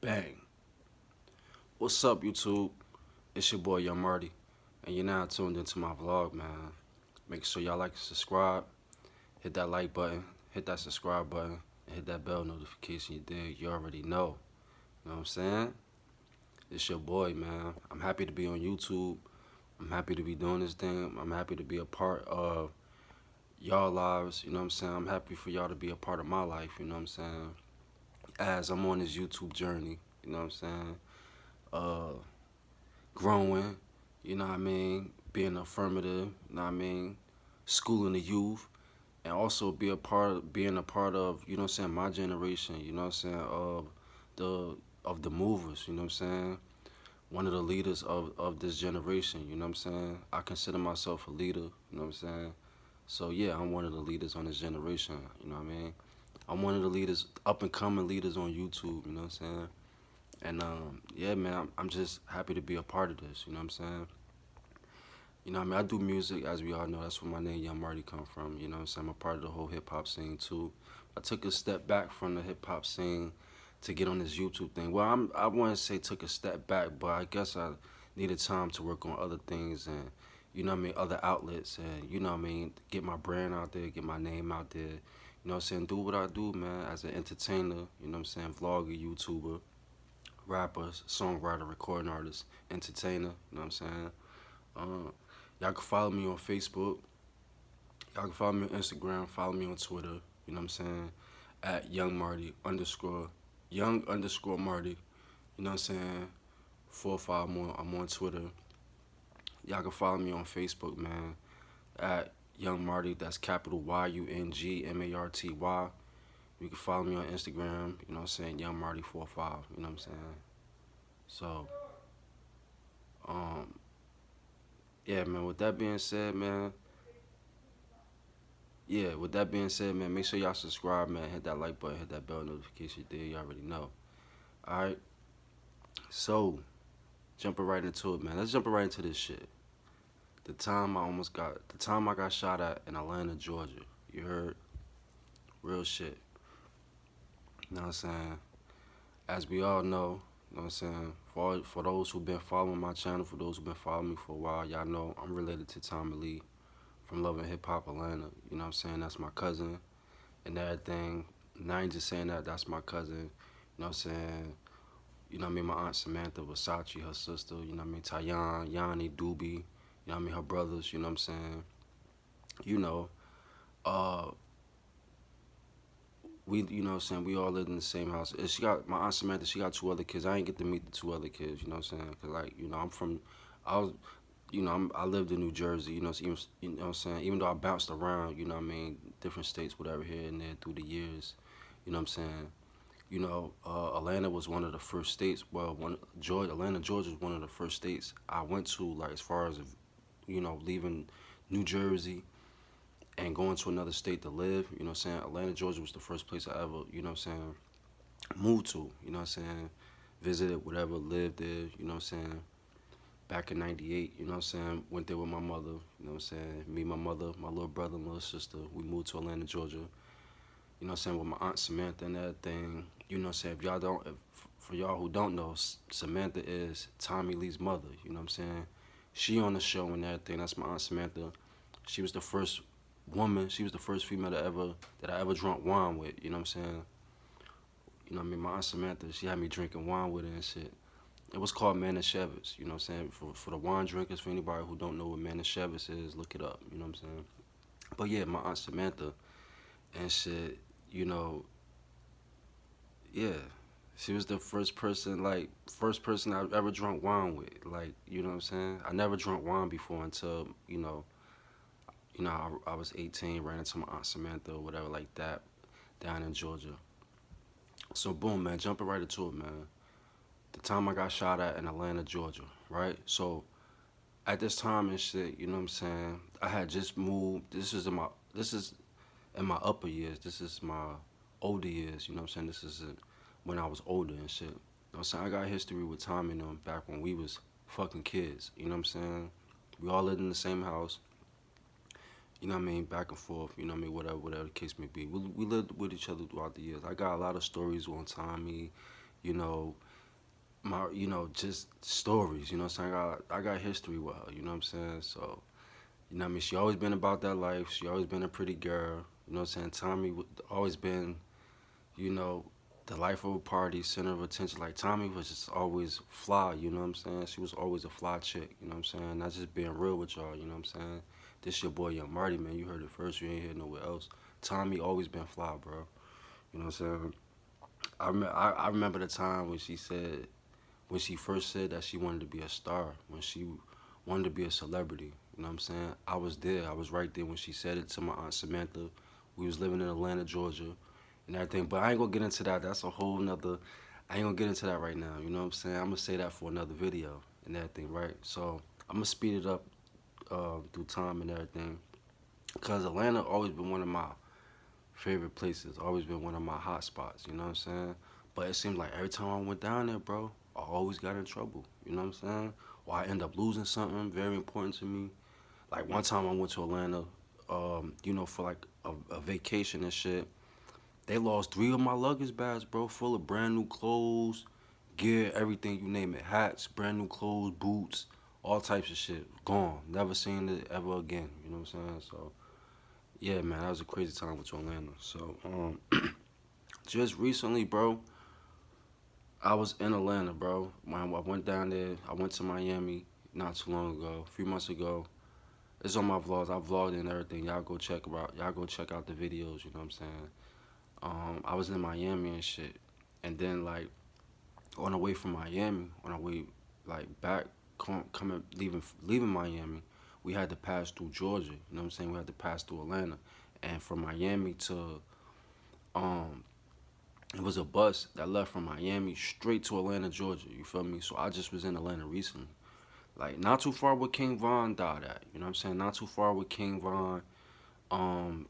Bang. What's up, YouTube? It's your boy, Young Marty, and you're now tuned into my vlog, man. Make sure y'all like and subscribe, hit that like button, hit that subscribe button, and hit that bell notification. You dig? You already know. You know what I'm saying? It's your boy, man. I'm happy to be on YouTube. I'm happy to be doing this thing. I'm happy to be a part of y'all lives. You know what I'm saying? I'm happy for y'all to be a part of my life. You know what I'm saying? As I'm on this YouTube journey. You know what I'm saying? Uh, Growing, you know what I mean, being affirmative, you know what I mean, schooling the youth, and also being a part of, you know what I'm saying, my generation, you know what I'm saying, the of the movers, you know what I'm saying, one of the leaders of this generation, you know what I'm saying. I consider myself a leader, you know what I'm saying. So yeah, I'm one of the leaders on this generation, you know what I mean. I'm one of the leaders, up and coming leaders on YouTube, you know what I'm saying. And yeah, man, I'm just happy to be a part of this. You know what I'm saying? You know what I mean? I do music, as we all know. That's where my name Young Marty come from. You know what I'm saying? I'm a part of the whole hip hop scene too. I took a step back from the hip hop scene to get on this YouTube thing. Well, I wouldn't say took a step back, but I guess I needed time to work on other things and, you know what I mean, other outlets and, you know what I mean, get my brand out there, get my name out there. You know what I'm saying? Do what I do, man, as an entertainer. You know what I'm saying? Vlogger, YouTuber, rapper, songwriter, recording artist, entertainer. You know what I'm saying? Uh, y'all can follow me on Facebook. Y'all can follow me on Instagram. Follow me on Twitter. You know what I'm saying? At Young Marty underscore Young underscore Marty. You know what I'm saying? 4 5 more. I'm on Twitter. Y'all can follow me on Facebook, man. At Young Marty. That's capital YUNGMARTY. You can follow me on Instagram. You know what I'm saying? Young Marty 45. You know what I'm saying? So, um, yeah, man. With that being said, man. Yeah, with that being said, man, make sure y'all subscribe, man. Hit that like button, hit that bell notification there. You already know. All right. So, jumping right into it, man. Let's jump right into this shit. The time I got shot at in Atlanta, Georgia. You heard? Real shit. You know what I'm saying? As we all know, you know what I'm saying? For those who've been following my channel, for those who've been following me for a while, y'all know I'm related to Tommy Lee from Love and Hip Hop Atlanta. You know what I'm saying? That's my cousin and everything. And I ain't just saying that, that's my cousin. You know what I'm saying? You know what I mean? My aunt Samantha, Versace, her sister, you know what I mean? Tayan, Yanni, Doobie, you know what I mean? Her brothers, you know what I'm saying? You know, uh, you know what I'm saying? We all lived in the same house. And she got, my aunt Samantha, she got two other kids. I ain't get to meet the two other kids, you know what I'm saying? Cause like, you know, I was, you know, I lived in New Jersey, you know, so even, you know what I'm saying? Even though I bounced around, you know what I mean? Different states, whatever, here and there through the years, you know what I'm saying? You know, Atlanta was one of the first states. Well, Atlanta, Georgia was one of the first states I went to. Like as far as, you know, leaving New Jersey and going to another state to live. You know what I'm saying? Atlanta, Georgia was the first place I ever, you know what I'm saying, moved to. You know what I'm saying? Visited, whatever, lived there. You know what I'm saying? Back in '98. You know what I'm saying? Went there with my mother. You know what I'm saying? Me, my mother, my little brother, my little sister. We moved to Atlanta, Georgia. You know what I'm saying, with my aunt Samantha and everything. You know what I'm saying, for y'all who don't know, Samantha is Tommy Lee's mother, you know what I'm saying? She on the show and everything, that's my aunt Samantha. She was the first woman, she was the first female that I ever drunk wine with, you know what I'm saying? You know what I mean, my aunt Samantha, she had me drinking wine with her and shit. It was called Manischewitz, you know what I'm saying? For the wine drinkers, for anybody who don't know what Manischewitz is, look it up, you know what I'm saying? But yeah, my aunt Samantha and shit, you know, yeah, she was the first person I ever drunk wine with. Like, you know what I'm saying? I never drunk wine before until, I was 18, ran into my aunt Samantha or whatever like that down in Georgia. So boom, man, jumping right into it, man. The time I got shot at in Atlanta, Georgia, right? So at this time and shit, you know what I'm saying? I had just moved. This is in my upper years. This is my older years, you know what I'm saying? This is when I was older and shit. You know what I'm saying? I got history with Tommy and them back when we was fucking kids, you know what I'm saying? We all lived in the same house, you know what I mean? Back and forth, you know what I mean? Whatever the case may be. We lived with each other throughout the years. I got a lot of stories on Tommy, you know, my, just stories, you know what I'm saying? I got history with her, you know what I'm saying? So, you know what I mean? She always been about that life. She always been a pretty girl, you know what I'm saying? Tommy always been, you know, the life of a party, center of attention. Like Tommy was just always fly, you know what I'm saying? She was always a fly chick, you know what I'm saying? Not just being real with y'all, you know what I'm saying? This your boy Young Marty, man. You heard it first. You ain't heard nowhere else. Tommy always been fly, bro. You know what I'm saying? I remember the time when when she first said that she wanted to be a star, when she wanted to be a celebrity. You know what I'm saying? I was there. I was right there when she said it to my aunt Samantha. We was living in Atlanta, Georgia, and everything. But I ain't gonna get into that. That's a whole nother. I ain't gonna get into that right now. You know what I'm saying? I'm gonna say that for another video and everything, right? So I'm gonna speed it up through time and everything, because Atlanta always been one of my favorite places. Always been one of my hot spots. You know what I'm saying? But it seemed like every time I went down there, bro, I always got in trouble. You know what I'm saying? Or I end up losing something very important to me. Like one time I went to Atlanta, for like a vacation and shit. They lost three of my luggage bags, bro, full of brand new clothes, gear, everything you name it, hats, brand new clothes, boots, all types of shit. Gone. Never seen it ever again. You know what I'm saying? So yeah, man, that was a crazy time with Atlanta. So just recently, bro, I was in Atlanta, bro. When I went down there, I went to Miami not too long ago, a few months ago. It's on my vlogs. I vlogged and everything. Y'all go check out the videos. You know what I'm saying? I was in Miami and shit, and then like on the way from Miami, on the way like back coming leaving Miami, we had to pass through Georgia. You know what I'm saying? We had to pass through Atlanta, and from Miami to um it was a bus that left from Miami straight to Atlanta, Georgia. You feel me? So I just was in Atlanta recently. Like not too far where King Von died at. You know what I'm saying? Not too far where King Von um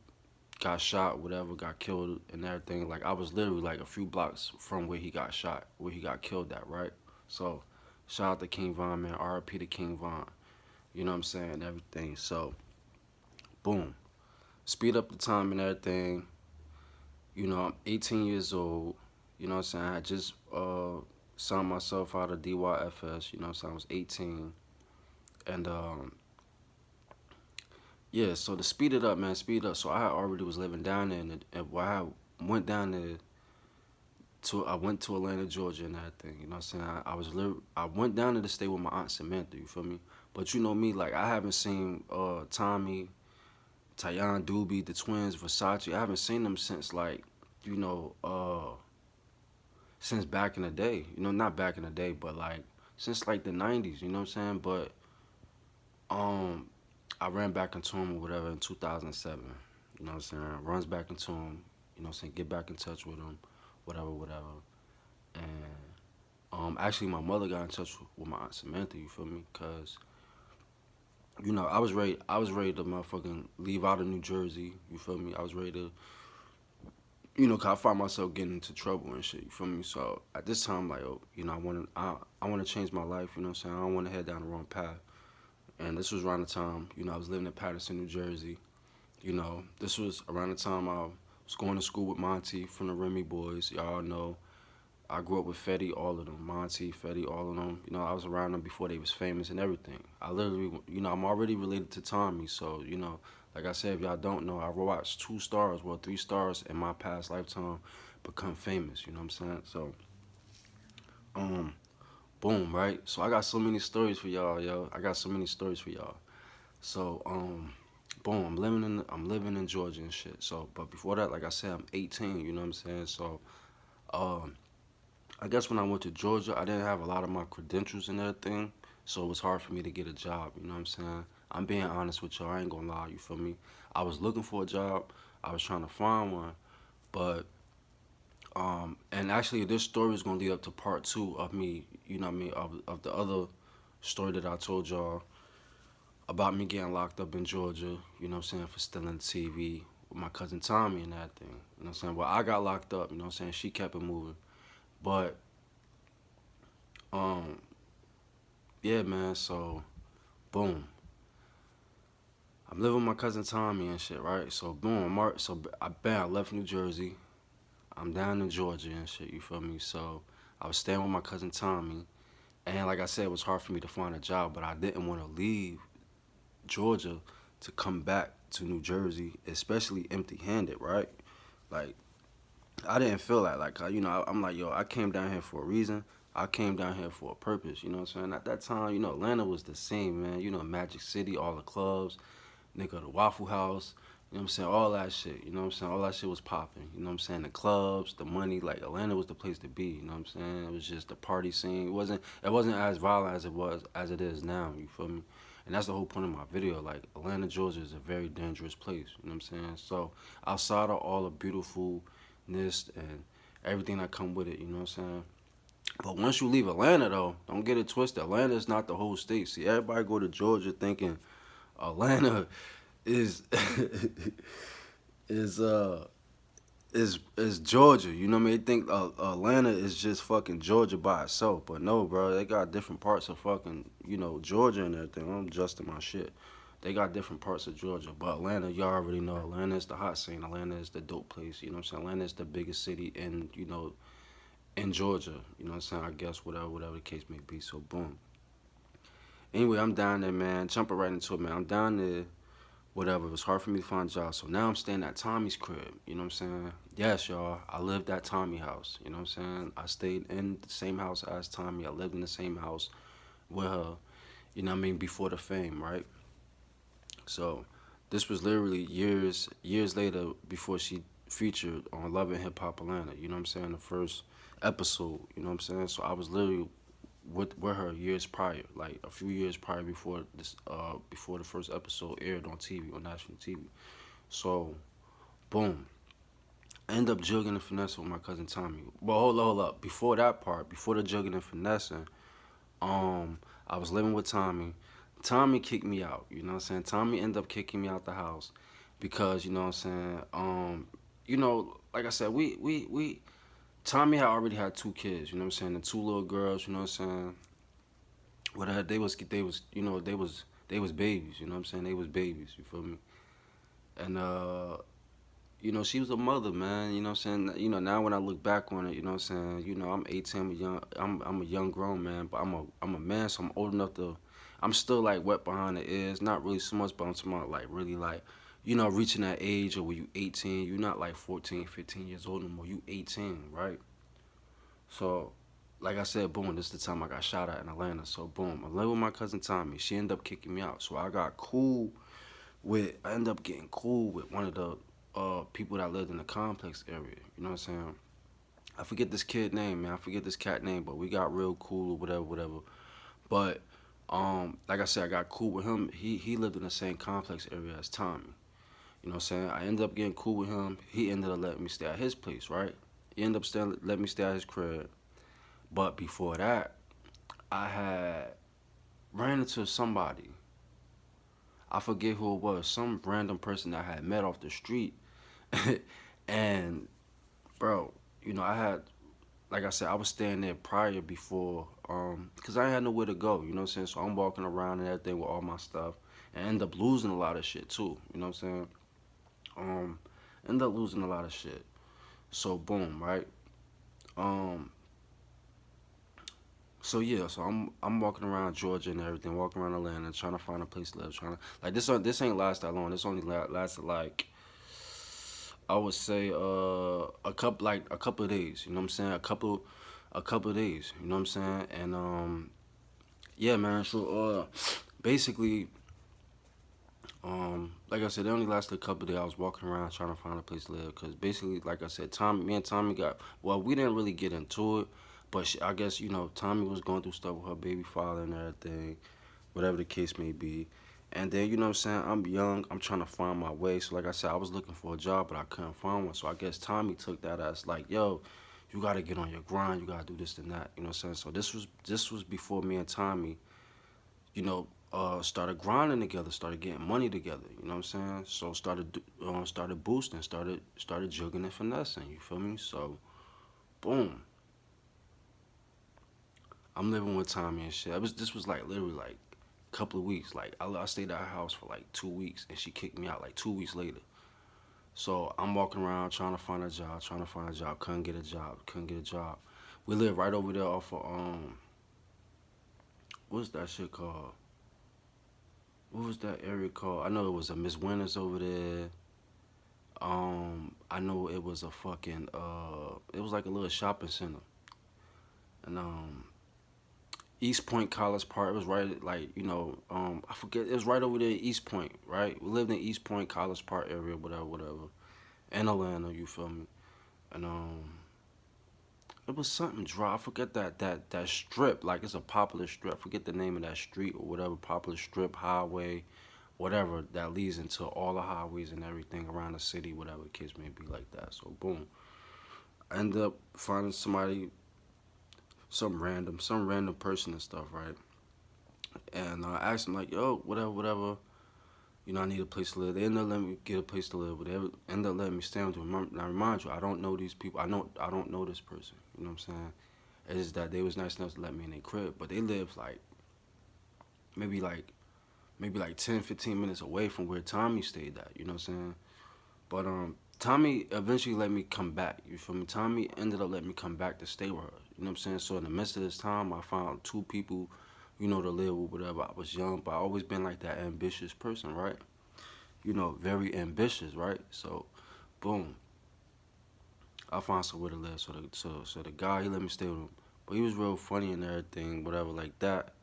got shot, whatever, got killed and everything. Like I was literally like a few blocks from where he got shot, where he got killed at, right? So shout out to King Von, man. R.I.P. to King Von. You know what I'm saying? Everything. So boom. Speed up the time and everything. You know, I'm 18 years old. You know what I'm saying? I just signed myself out of DYFS. You know what I'm saying? I was 18. And yeah, so to speed it up, man, speed it up. So I already was living down there, and when I went down there I went to Atlanta, Georgia, and everything. You know what I'm saying? I went down there to stay with my aunt Samantha. You feel me? But you know me, like I haven't seen Tommy, Tyon Doobie, the twins, Versace. I haven't seen them since like, you know, since back in the day. You know, not back in the day, but like since like the '90s. You know what I'm saying? But um, I ran back into him or whatever in 2007. You know what I'm saying? Runs back into him. You know what I'm saying? Get back in touch with him, whatever, whatever. And actually, my mother got in touch with my aunt Samantha. You feel me? Cause you know I was ready. I was ready to motherfucking leave out of New Jersey. You feel me? I was ready to, cause I find myself getting into trouble and shit. You feel me? So at this time, like, oh, I want to change my life. You know what I'm saying? I don't want to head down the wrong path. And this was around the time, I was living in Patterson, New Jersey. This was around the time I was going to school with Monty from the Remy Boys. Y'all know I grew up with Fetty, all of them. Monty, Fetty, all of them. I was around them before they was famous and everything. I literally, I'm already related to Tommy. So, like I said, if y'all don't know, I watched 2 stars, well, 3 stars in my past lifetime become famous. You know what I'm saying? So, um, boom, right? So I got so many stories for y'all, yo. I got so many stories for y'all. So, boom, I'm living in Georgia and shit. So, but before that, like I said, I'm 18. You know what I'm saying? So, um, I guess when I went to Georgia, I didn't have a lot of my credentials and everything, so it was hard for me to get a job. You know what I'm saying? I'm being honest with y'all. I ain't gonna lie. You feel me? I was looking for a job. I was trying to find one, but and actually, this story is gonna lead up to part two of me. You know what I mean? Of the other story that I told y'all about me getting locked up in Georgia, you know what I'm saying, for stealing the TV with my cousin Tommy and that thing. You know what I'm saying? Well, I got locked up, you know what I'm saying? She kept it moving. But, um, yeah, man, so, boom. I'm living with my cousin Tommy and shit, right? So, boom, I left New Jersey. I'm down in Georgia and shit, you feel me? So, I was staying with my cousin Tommy, and like I said, it was hard for me to find a job, but I didn't want to leave Georgia to come back to New Jersey, especially empty-handed, right? Like I didn't feel that. Like I'm like, yo, I came down here for a reason. I came down here for a purpose. You know what I'm saying? At that time, Atlanta was the same, man. Magic City, all the clubs, nigga, the Waffle House. You know what I'm saying? All that shit. You know what I'm saying? All that shit was popping. You know what I'm saying? The clubs, the money, like Atlanta was the place to be. You know what I'm saying? It was just the party scene. It wasn't as violent as it is now. You feel me? And that's the whole point of my video. Like Atlanta, Georgia is a very dangerous place. You know what I'm saying? So outside of all the beautifulness and everything that come with it, you know what I'm saying? But once you leave Atlanta though, don't get it twisted. Atlanta is not the whole state. See, everybody go to Georgia thinking Atlanta is is is Georgia. You know what I mean? They think Atlanta is just fucking Georgia by itself, but no, bro. They got different parts of fucking Georgia and everything. I'm adjusting my shit. They got different parts of Georgia, but Atlanta, y'all already know. Atlanta is the hot scene. Atlanta is the dope place. You know what I'm saying? Atlanta is the biggest city in Georgia. You know what I'm saying? I guess whatever the case may be. So boom. Anyway, I'm down there, man. Jumping right into it, man. I'm down there whatever. It was hard for me to find a job. So now I'm staying at Tommy's crib. You know what I'm saying? Yes, y'all. I lived at Tommy house. You know what I'm saying? I stayed in the same house as Tommy. I lived in the same house with her. You know what I mean? Before the fame, right? So this was literally years later before she featured on Love and Hip Hop Atlanta. You know what I'm saying? The first episode. You know what I'm saying? So I was literally with her years prior, like a few years prior before the first episode aired on TV, on national TV. So boom, I end up jugging and finessing with my cousin Tommy. But hold up. Before that part, before the jugging and finessing, I was living with Tommy. Tommy kicked me out. You know what I'm saying? Tommy ended up kicking me out the house because you know what I'm saying. Like I said, we Tommy had already had two kids. You know what I'm saying? The two little girls. You know what I'm saying? What they was babies. You know what I'm saying? They was babies. You feel me? And she was a mother, man. You know what I'm saying? Now when I look back on it, you know what I'm saying? I'm 18, I'm a young grown man, but I'm a man, so I'm old enough to. I'm still like wet behind the ears, not really so much, but I'm talking about like really like, reaching that age or when you 18, you're not like 14, 15 years old anymore. You 18, right? So, like I said, boom, this is the time I got shot at in Atlanta. So boom, I lived with my cousin Tommy. She ended up kicking me out. So I ended up getting cool with one of the people that lived in the complex area. You know what I'm saying? I forget this kid name, man. I forget this cat name, but we got real cool or whatever. But like I said, I got cool with him. He lived in the same complex area as Tommy. You know what I'm saying? I ended up getting cool with him. He ended up letting me stay at his place, right? He ended up letting me stay at his crib. But before that, I had ran into somebody. I forget who it was. Some random person that I had met off the street. And bro, I had, like I said, I was staying there prior before, cause I had nowhere to go. You know what I'm saying? So I'm walking around and everything with all my stuff, and end up losing a lot of shit too. You know what I'm saying? Um, End up losing a lot of shit. So boom, right? Um, so yeah, so I'm walking around Georgia and everything, walking around Atlanta, trying to find a place to live, trying to like this ain't last that long. This only lasted like I would say a couple of days. You know what I'm saying? A couple of days. You know what I'm saying? And yeah, man. So basically, like I said, it only lasted a couple of days. I was walking around trying to find a place to live because basically, like I said, me and Tommy we didn't really get into it, but I guess Tommy was going through stuff with her baby father and everything, whatever the case may be. And then, you know what I'm saying, I'm young, I'm trying to find my way. So, like I said, I was looking for a job, but I couldn't find one. So, I guess Tommy took that as like, yo, you got to get on your grind, you got to do this and that. You know what I'm saying? So, this was before me and Tommy, started grinding together, started getting money together. You know what I'm saying? So, started boosting, started jugging and finessing. You feel me? So, boom. I'm living with Tommy and shit. This was like literally like a couple of weeks. Like I stayed at her house for like 2 weeks and she kicked me out like 2 weeks later. So I'm walking around trying to find a job, couldn't get a job. We live right over there off of what's that shit called? What was that area called? I know it was a Miss Winters over there. I know it was a fucking it was like a little shopping center. And East Point College Park. It was right like, I forget, it was right over there in East Point, right? We lived in East Point College Park area, whatever, whatever. In Atlanta, you feel me? And it was something dry. I forget that strip. Like, it's a popular strip. I forget the name of that street or whatever. Popular strip, highway, whatever, that leads into all the highways and everything around the city, whatever the case may be, like that. So boom, I ended up finding somebody, some random person and stuff, right? And I asked them like, yo, whatever, whatever. I need a place to live. They ended up letting me get a place to live, but they ended up letting me stay with them. Now, remind you, I don't know these people. I don't know this person. You know what I'm saying? It's just that they was nice enough to let me in their crib, but they live maybe like maybe like 10, 15 minutes away from where Tommy stayed at. You know what I'm saying? But Tommy eventually let me come back. You feel me? Tommy ended up letting me come back to stay with her. You know what I'm saying? So in the midst of this time, I found two people, to live with whatever. I was young, but I always been like that ambitious person, right? Very ambitious, right? So, boom, I found somewhere to live. So the guy, he let me stay with him, but he was real funny and everything, whatever, like that.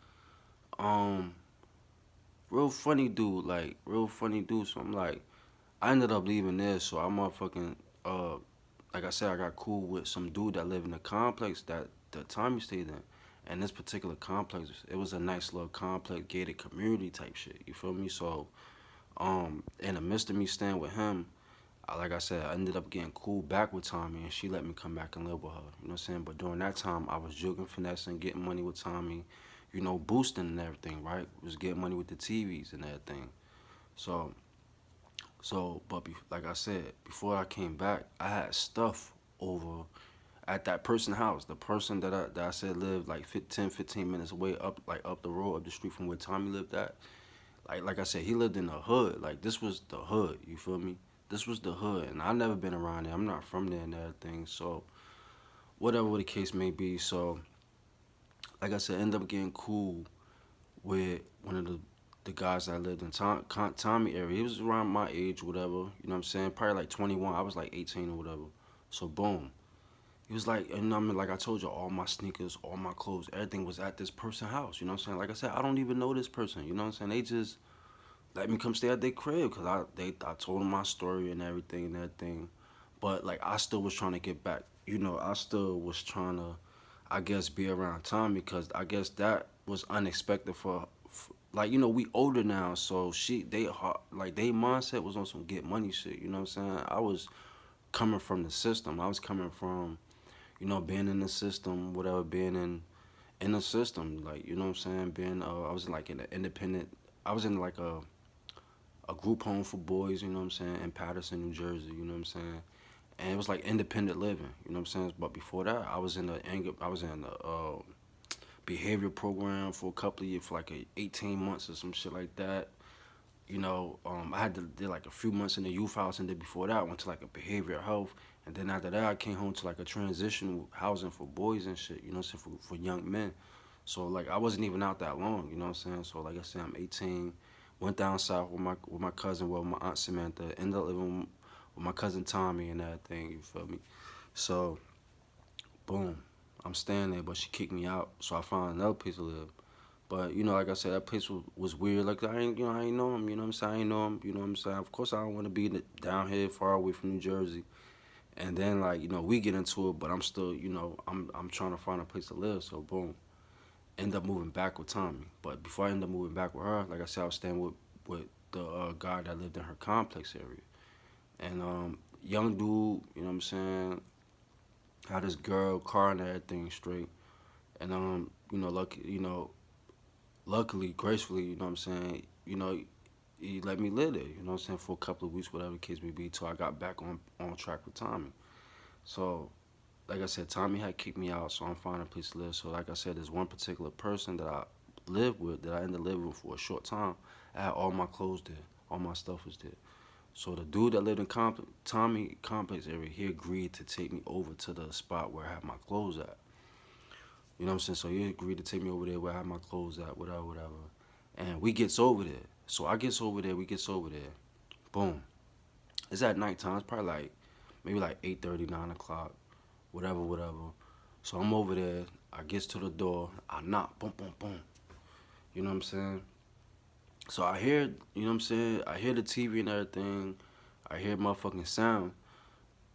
Um, real funny dude, like real funny dude. So I'm like, I ended up leaving there. So I motherfucking like I said, I got cool with some dude that lived in the complex that Tommy stayed in. And this particular complex, it was a nice little complex, gated community type shit. You feel me? So, in the midst of me staying with him, like I said, I ended up getting cool back with Tommy, and she let me come back and live with her. You know what I'm saying? But during that time, I was jugging, finessing, getting money with Tommy, boosting and everything, right? Was getting money with the TVs and everything. So, but like I said, before I came back, I had stuff over at that person's house. The person that I said lived like 10, 15 minutes away, up the road, up the street from where Tommy lived at. Like I said, he lived in the hood. Like, this was the hood. You feel me? This was the hood, and I never been around there. I'm not from there and everything. So whatever the case may be. So like I said, end up getting cool with one of the guys that lived in Tommy area. He was around my age, whatever. You know what I'm saying? Probably like 21. I was like 18 or whatever. So boom. He was like, and I mean, like I told you, all my sneakers, all my clothes, everything was at this person's house. You know what I'm saying? Like I said, I don't even know this person. You know what I'm saying? They just let me come stay at their crib because I told them my story and everything and everything. But like, I still was trying to get back. I still was trying to, I guess, be around Tommy because I guess that was unexpected for like, we older now, so like, they mindset was on some get money shit. You know what I'm saying? I was coming from the system. I was coming from, being in the system, whatever, being in the system, like, you know what I'm saying, being I was like in an independent. I was in like a group home for boys, you know what I'm saying, in Patterson, New Jersey, you know what I'm saying, and it was like independent living, you know what I'm saying. But before that, I was in the behavior program for a couple of years, for like 18 months or some shit like that. I had to did like a few months in the youth house, and then before that, I went to like a behavioral health, and then after that, I came home to like a transitional housing for boys and shit, you know what I'm saying, for young men. So like, I wasn't even out that long, you know what I'm saying. So like I said, I'm 18. Went down south with my cousin, well, my aunt Samantha. Ended up living with my cousin Tommy and everything. You feel me? So boom, I'm staying there, but she kicked me out. So I found another place to live. But like I said, that place was weird. Like, I ain't know him. You know what I'm saying? I ain't know him. You know what I'm saying? Of course, I don't want to be down here far away from New Jersey. And then like, we get into it, but I'm still, I'm trying to find a place to live. So boom, end up moving back with Tommy. But before I end up moving back with her, like I said, I was staying with the guy that lived in her complex area. And young dude, you know what I'm saying, had his girl, car and everything straight. And luckily, gracefully, you know what I'm saying, he let me live there, you know what I'm saying, for a couple of weeks, whatever the case may be, till I got back on track with Tommy. So like I said, Tommy had kicked me out, so I'm finding a place to live. So like I said, there's one particular person that I lived with, that I ended up living with for a short time. I had all my clothes there, all my stuff was there. So the dude that lived in Tommy complex area, he agreed to take me over to the spot where I had my clothes at. You know what I'm saying? So he agreed to take me over there where I had my clothes at, whatever, whatever. And we gets over there. So I gets over there, we gets over there. Boom. It's at nighttime. It's probably like maybe like 8:30, 9 o'clock, whatever, whatever. So I'm over there. I gets to the door. I knock. Boom, boom, boom. You know what I'm saying? So I hear, you know what I'm saying? I hear the TV and everything. I hear motherfucking sound.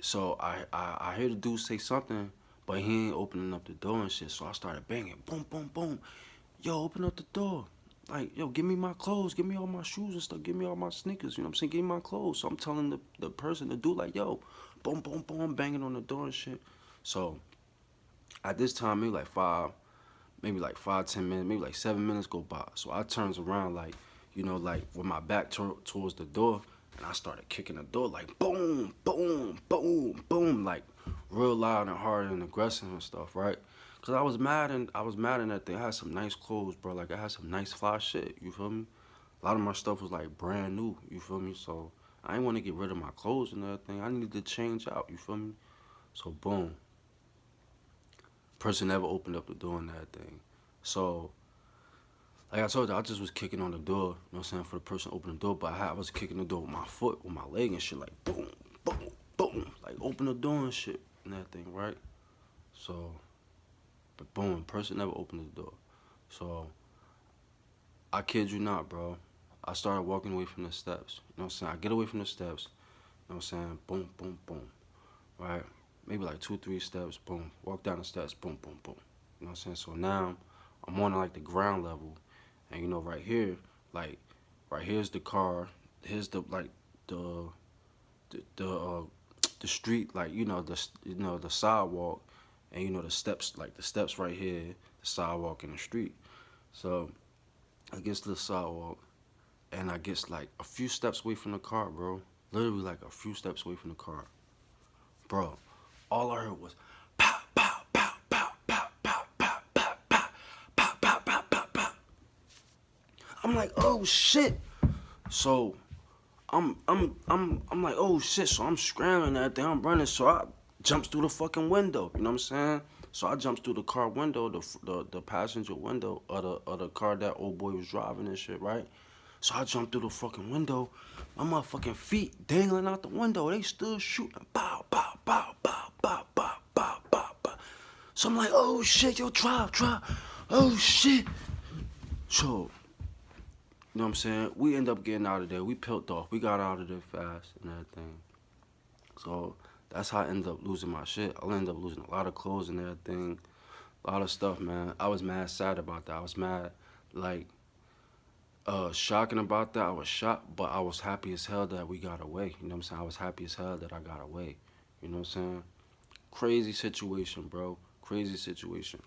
So I hear the dude say something, but he ain't opening up the door and shit. So I started banging. Boom, boom, boom. Yo, open up the door. Like, yo, give me my clothes, give me all my shoes and stuff, give me all my sneakers, you know what I'm saying? Give me my clothes. So I'm telling the person, the dude, like, yo, boom, boom, boom, banging on the door and shit. So at this time, maybe like 5, 10 minutes, maybe like 7 minutes go by. So I turns around like, you know, like with my back towards the door, and I started kicking the door like boom, boom, boom, boom, like real loud and hard and aggressive and stuff, right? Cause I was mad and that thing. I had some nice clothes, bro. Like I had some nice fly shit. You feel me? A lot of my stuff was like brand new. You feel me? So I didn't want to get rid of my clothes and everything. I needed to change out. You feel me? So boom, person never opened up the door and that thing. So like I told you, I just was kicking on the door, you know what I'm saying, for the person to open the door, but I was kicking the door with my foot, with my leg and shit, like boom, boom, boom, like open the door and shit and that thing, right? So, but boom, person never opened the door. So, I kid you not, bro. I started walking away from the steps, you know what I'm saying? I get away from the steps, you know what I'm saying? Boom, boom, boom, right? Maybe like 2, 3 steps, boom. Walk down the steps, boom, boom, boom. You know what I'm saying? So now I'm on like the ground level, and you know right here, like right here's the car, here's the like the the the, uh, the street, like the sidewalk, and you know the steps, like the steps right here, the sidewalk and the street. So I gets to the sidewalk, and I gets like a few steps away from the car, bro. Literally like a few steps away from the car, bro. All I heard was pow, pow, pow, pow, pow, pow, pow, pow, pow, pow, pow, pow, pow, pow. I'm like, oh shit. So I'm like, oh shit. So I'm scrambling that thing. I'm running. So I jumps through the fucking window. You know what I'm saying? So I jumps through the car window, the passenger window of the car that old boy was driving and shit, right? So I jumped through the fucking window. My motherfucking feet dangling out the window. They still shooting. Bow, bow, bow, bow, bow, bow, bow, bow, bow. So I'm like, oh shit, yo, drive, drive. Oh shit. So you know what I'm saying? We end up getting out of there. We peeled off. We got out of there fast and everything. So that's how I ended up losing my shit. I ended up losing a lot of clothes and everything. A lot of stuff, man. I was mad sad about that. I was mad, like, shocking about that. I was shocked, but I was happy as hell that we got away. You know what I'm saying? I was happy as hell that I got away. You know what I'm saying? Crazy situation, bro. Crazy situation.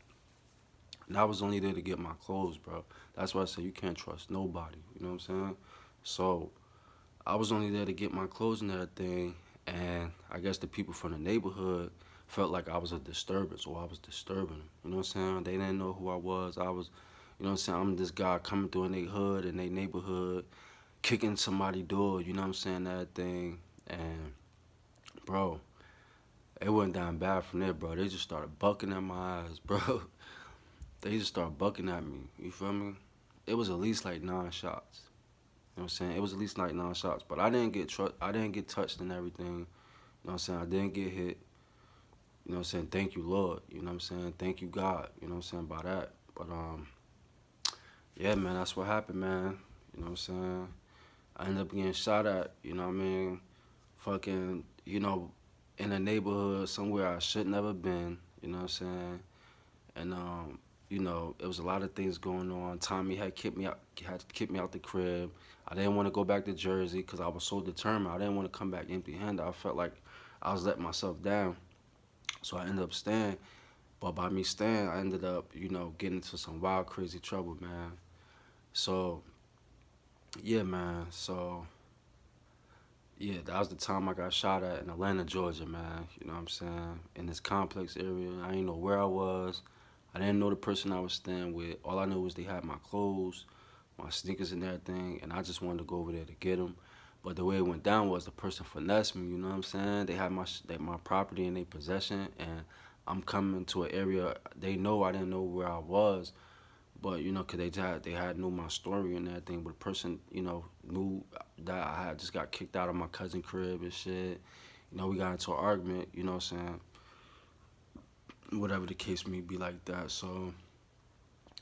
And I was only there to get my clothes, bro. That's why I say you can't trust nobody. You know what I'm saying? So I was only there to get my clothes and everything. And I guess the people from the neighborhood felt like I was a disturbance or I was disturbing them. You know what I'm saying? They didn't know who I was. You know what I'm saying? I'm this guy coming through in their hood, in their neighborhood, kicking somebody's door, you know what I'm saying? That thing. And, bro, it went down bad from there, bro. They just started bucking at my eyes, bro. They just started bucking at me. You feel me? It was at least like 9 shots. You know what I'm saying? It was at least like 9 shots. But I didn't get touched and everything. You know what I'm saying? I didn't get hit. You know what I'm saying? Thank you, Lord. You know what I'm saying? Thank you, God. You know what I'm saying? By that. But yeah, man, that's what happened, man. You know what I'm saying? I ended up getting shot at, you know what I mean? Fucking, in a neighborhood somewhere I should never been, you know what I'm saying? And it was a lot of things going on. Tommy had kicked me out the crib. I didn't want to go back to Jersey because I was so determined. I didn't want to come back empty-handed. I felt like I was letting myself down. So I ended up staying. But by me staying, I ended up, getting into some wild, crazy trouble, man. So, yeah, man. So, yeah, that was the time I got shot at in Atlanta, Georgia, man. You know what I'm saying? In this complex area. I didn't know where I was. I didn't know the person I was staying with. All I knew was they had my clothes, my sneakers and everything, and I just wanted to go over there to get them. But the way it went down was the person finessed me, you know what I'm saying? They had my property in their possession, and I'm coming to an area they know I didn't know where I was, but you know, 'cause they had knew my story and everything. But the person, you know, knew that I had just got kicked out of my cousin crib and shit. You know, we got into an argument. You know what I'm saying? Whatever the case may be like that. So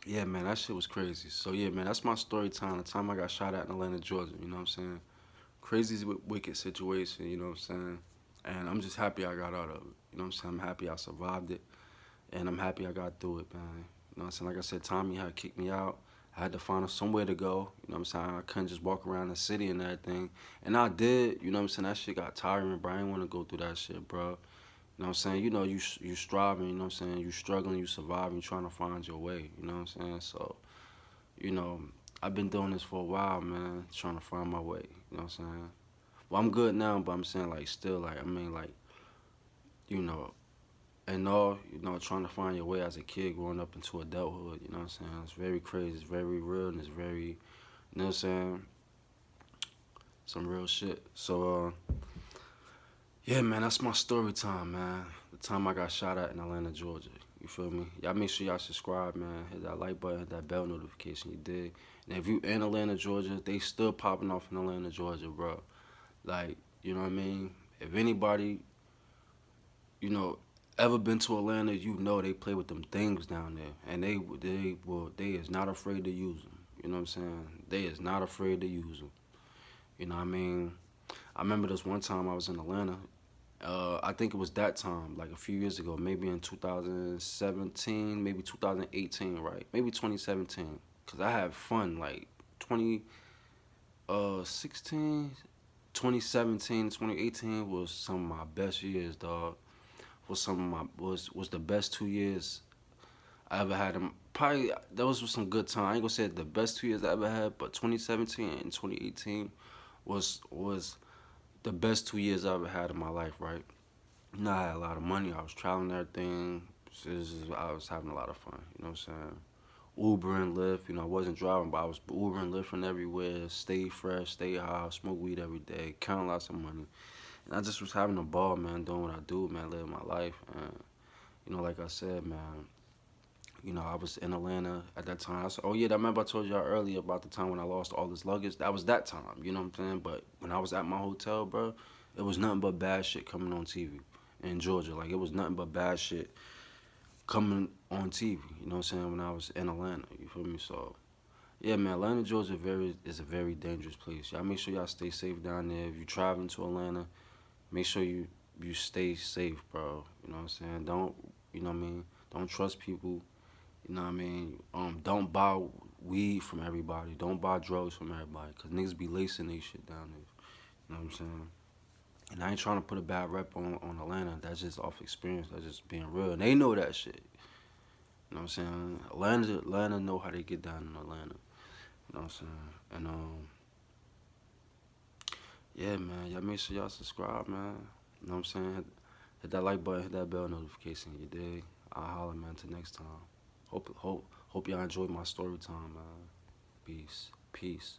yeah, man, that shit was crazy. So yeah, man, that's my story time. The time I got shot at in Atlanta, Georgia. You know what I'm saying? Crazy, wicked situation. You know what I'm saying? And I'm just happy I got out of it. You know what I'm saying? I'm happy I survived it, and I'm happy I got through it, man. You know what I'm saying? Like I said, Tommy had kicked me out. I had to find somewhere to go. You know what I'm saying? I couldn't just walk around the city and everything. And I did. You know what I'm saying? That shit got tiring, bro. I didn't want to go through that shit, bro. You know what I'm saying? You know, you striving, you know what I'm saying? You struggling, you surviving, trying to find your way, you know what I'm saying? So, you know, I've been doing this for a while, man, trying to find my way, you know what I'm saying? Well, I'm good now, but I'm saying, like, still, like, I mean, like, you know, and all, you know, trying to find your way as a kid growing up into adulthood, you know what I'm saying? It's very crazy, it's very real, and it's very, you know what I'm saying? Some real shit. So, yeah, man, that's my story time, man. The time I got shot at in Atlanta, Georgia. You feel me? Y'all make sure y'all subscribe, man. Hit that like button, hit that bell notification. You did. And if you in Atlanta, Georgia, they still popping off in Atlanta, Georgia, bro. Like, you know what I mean? If anybody, you know, ever been to Atlanta, you know they play with them things down there, and they is not afraid to use them. You know what I'm saying? They is not afraid to use them. You know what I mean? I remember this one time I was in Atlanta. I think it was that time, like a few years ago, maybe in 2017, maybe 2018, right? Maybe 2017, cause I had fun. Like 2016, 2017, 2018 was some of my best years, dog. Was some of my was the best 2 years I ever had. Probably those were some good time. I ain't gonna say the best 2 years I ever had, but 2017 and 2018 was the best 2 years I ever had in my life, right? You know, I had a lot of money. I was traveling and everything. I was having a lot of fun. You know what I'm saying? Uber and Lyft. You know, I wasn't driving, but I was Uber and Lyfting everywhere. Stay fresh, stay high, smoke weed every day, count lots of money. And I just was having a ball, man, doing what I do, man, living my life. And, you know, like I said, man, you know, I was in Atlanta at that time. I said, oh, yeah, I remember I told y'all earlier about the time when I lost all this luggage. That was that time, you know what I'm saying? But when I was at my hotel, bro, it was nothing but bad shit coming on TV in Georgia. Like, it was nothing but bad shit coming on TV, you know what I'm saying, when I was in Atlanta, you feel me? So, yeah, man, Atlanta, Georgia is a very dangerous place. Y'all make sure y'all stay safe down there. If you traveling to Atlanta, make sure you stay safe, bro. You know what I'm saying? Don't, you know what I mean? Don't trust people. You know what I mean? Don't buy weed from everybody. Don't buy drugs from everybody. Cause niggas be lacing they shit down there. You know what I'm saying? And I ain't trying to put a bad rep on Atlanta. That's just off experience. That's just being real. And they know that shit. You know what I'm saying? Atlanta know how they get down in Atlanta. You know what I'm saying? And yeah, man. Y'all make sure y'all subscribe, man. You know what I'm saying? Hit that like button, hit that bell notification. You dig? I'll holler, man. Till next time. Hope y'all enjoyed my story time, man. Peace. Peace.